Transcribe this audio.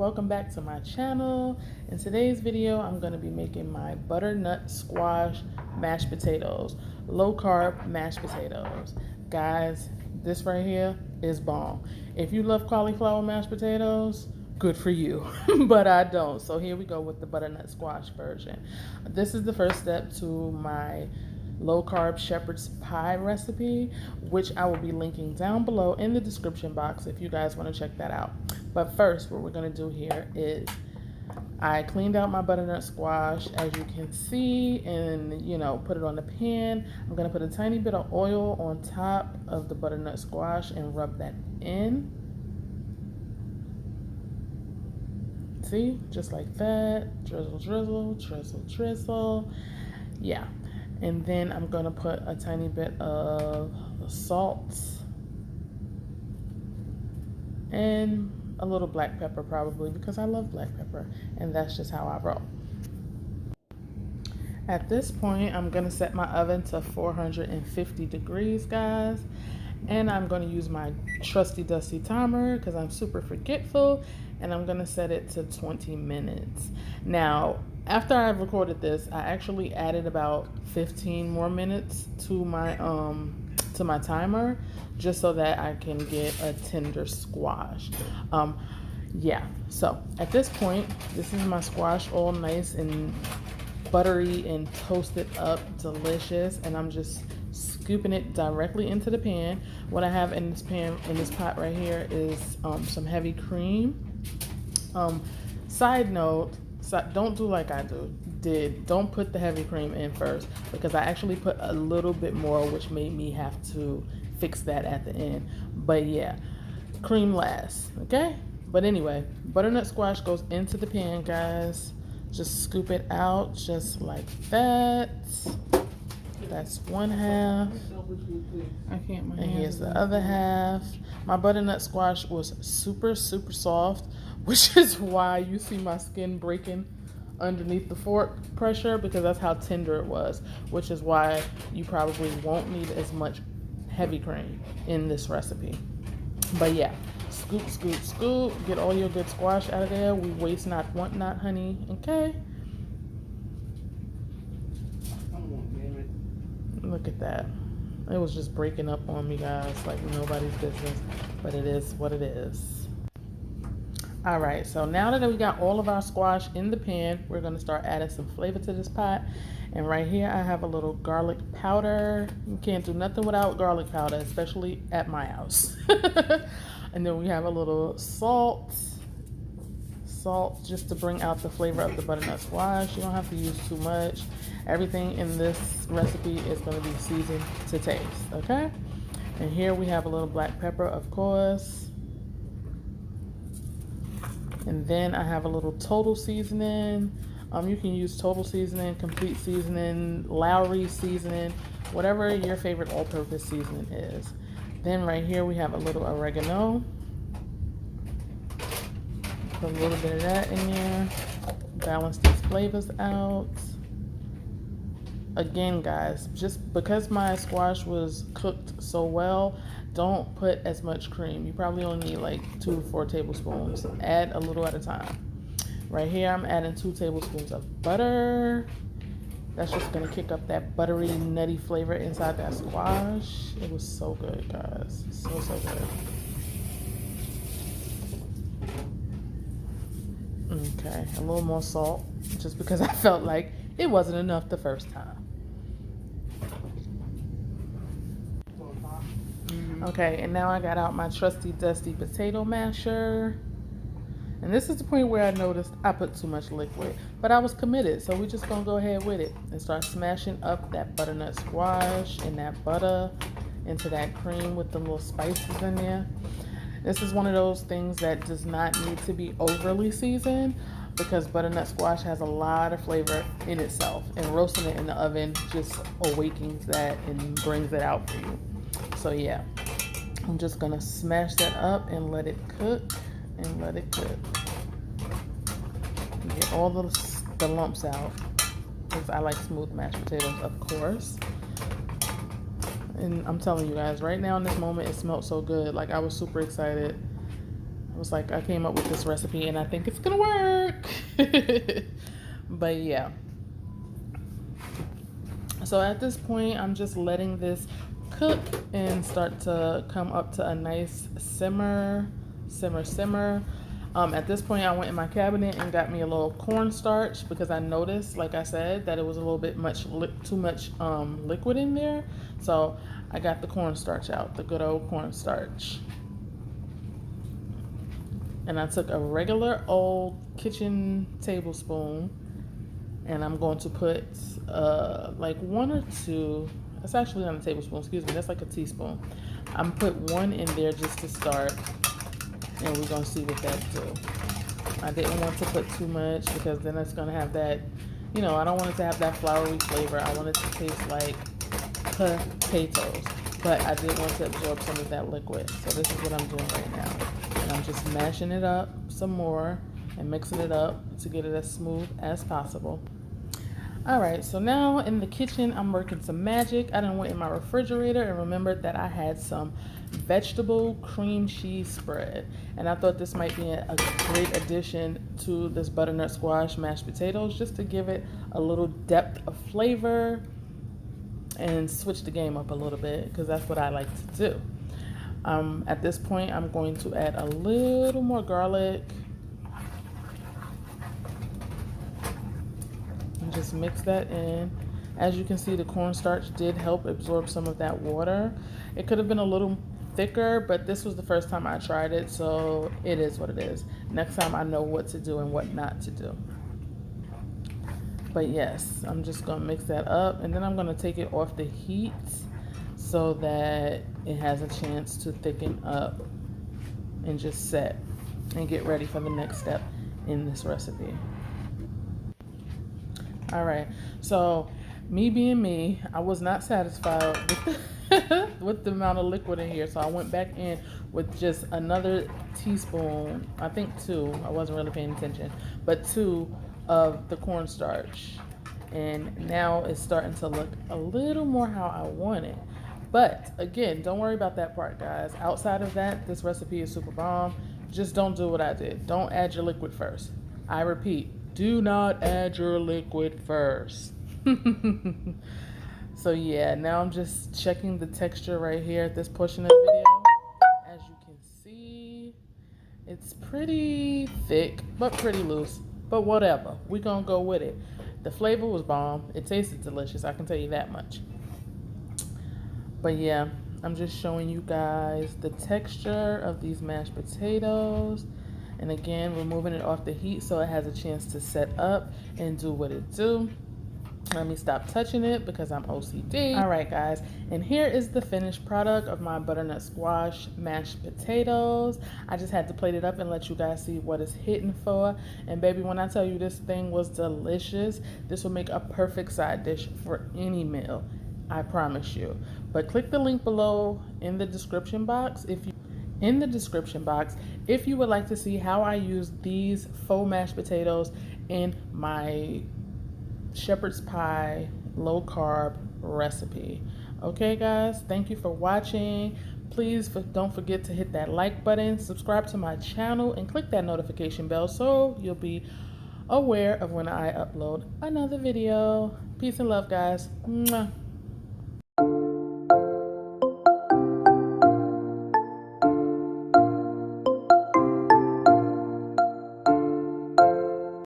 welcome back to my channel. In today's video, I'm going to be making my butternut squash mashed potatoes, low carb mashed potatoes. Guys, this right here is bomb. If you love cauliflower mashed potatoes, good for you, but I don't. So here we go with the butternut squash version. This is the first step to my low-carb shepherd's pie recipe, which I will be linking down below in the description box if you guys want to check that out. But first, what we're going to do here is I cleaned out my butternut squash, as you can see, and put it on the pan. I'm going to put a tiny bit of oil on top of the butternut squash and rub that in. See, just like that. Drizzle, drizzle, drizzle, drizzle. Yeah. And then I'm going to put a tiny bit of salt and a little black pepper, probably because I love black pepper, and that's just how I roll. At this point, I'm going to set my oven to 450 degrees, guys, and I'm going to use my trusty dusty timer because I'm super forgetful, and I'm going to set it to 20 minutes. Now, after I've recorded this, I actually added about 15 more minutes to my timer, just so that I can get a tender squash. Yeah, so at this point, this is my squash, all nice and buttery and toasted up, delicious, and I'm just scooping it directly into the pan. What I have in this pot right here is some heavy cream. Side note, don't do like I did. Don't put the heavy cream in first, because I actually put a little bit more, which made me have to fix that at the end. But yeah, cream last, okay? But anyway, butternut squash goes into the pan, guys. Just scoop it out just like that. That's one half. And here's the other half. My butternut squash was super, super soft, which is why you see my skin breaking underneath the fork pressure, because that's how tender it was, which is why you probably won't need as much heavy cream in this recipe. But yeah, scoop, scoop, scoop. Get all your good squash out of there. We waste not, want not, honey. Okay? Look at that. It was just breaking up on me, guys, like nobody's business, but it is what it is. All right, so now that we got all of our squash in the pan, we're gonna start adding some flavor to this pot. And right here, I have a little garlic powder. You can't do nothing without garlic powder, especially at my house. And then we have a little salt just to bring out the flavor of the butternut squash. You don't have to use too much. Everything in this recipe is gonna be seasoned to taste, okay? And here we have a little black pepper, of course. And then I have a little total seasoning. You can use total seasoning, complete seasoning, Lowry seasoning, whatever your favorite all-purpose seasoning is. Then right here we have a little oregano. Put a little bit of that in there. Balance these flavors out. Again, guys, just because my squash was cooked so well, don't put as much cream. You probably only need like 2 to 4 tablespoons. Add a little at a time. Right here, I'm adding 2 tablespoons of butter. That's just gonna kick up that buttery, nutty flavor inside that squash. It was so good, guys. So, so good. Okay, a little more salt, just because I felt like it wasn't enough the first time. Okay, and now I got out my trusty dusty potato masher. And this is the point where I noticed I put too much liquid, but I was committed, so we're just gonna go ahead with it and start smashing up that butternut squash and that butter into that cream with the little spices in there. This is one of those things that does not need to be overly seasoned, because butternut squash has a lot of flavor in itself, and roasting it in the oven just awakens that and brings it out for you. So yeah, I'm just gonna smash that up and let it cook and let it cook. Get all the lumps out, because I like smooth mashed potatoes, of course. And I'm telling you guys, right now in this moment, it smelled so good. Like, I was super excited. I was like, I came up with this recipe and I think it's gonna work. But yeah. So at this point, I'm just letting this cook and start to come up to a nice simmer. At this point, I went in my cabinet and got me a little cornstarch because I noticed, like I said, that it was a little bit too much liquid in there. So I got the cornstarch out, the good old cornstarch. And I took a regular old kitchen tablespoon, and I'm going to put like 1 or 2. It's actually not a tablespoon, excuse me. That's like a teaspoon. I'm put 1 in there just to start, and we're gonna see what that do. I didn't want to put too much because then it's gonna have that, you know, I don't want it to have that floury flavor. I want it to taste like potatoes, but I did want to absorb some of that liquid. So this is what I'm doing right now. And I'm just mashing it up some more and mixing it up to get it as smooth as possible. All right, so now in the kitchen, I'm working some magic. I done went in my refrigerator and remembered that I had some vegetable cream cheese spread. And I thought this might be a great addition to this butternut squash mashed potatoes, just to give it a little depth of flavor and switch the game up a little bit, because that's what I like to do. At this point, I'm going to add a little more garlic. And just mix that in. As you can see, the cornstarch did help absorb some of that water. It could have been a little thicker, but this was the first time I tried it, so it is what it is. Next time I know what to do and what not to do. But yes, I'm just gonna mix that up, and then I'm gonna take it off the heat so that it has a chance to thicken up and just set and get ready for the next step in this recipe. All right, so me being me, I was not satisfied with the amount of liquid in here, so I went back in with just another teaspoon, I think 2, I wasn't really paying attention, but 2 of the cornstarch. And now it's starting to look a little more how I want it. But again, don't worry about that part, guys. Outside of that, this recipe is super bomb. Just don't do what I did. Don't add your liquid first. I repeat, do not add your liquid first. So yeah, now I'm just checking the texture right here at this portion of the video. As you can see, it's pretty thick, but pretty loose. But whatever, we're gonna go with it. The flavor was bomb. It tasted delicious, I can tell you that much. But yeah, I'm just showing you guys the texture of these mashed potatoes. And again, we're moving it off the heat so it has a chance to set up and do what it do. Let me stop touching it because I'm OCD. All right, guys, and here is the finished product of my butternut squash mashed potatoes. I just had to plate it up and let you guys see what it's hitting for. And baby, when I tell you this thing was delicious, this will make a perfect side dish for any meal, I promise you. But click the link below in the description box if you would like to see how I use these faux mashed potatoes in my shepherd's pie low carb recipe. Okay guys, thank you for watching. Please don't forget to hit that like button, subscribe to my channel, and click that notification bell so you'll be aware of when I upload another video. Peace and love, guys. Mwah.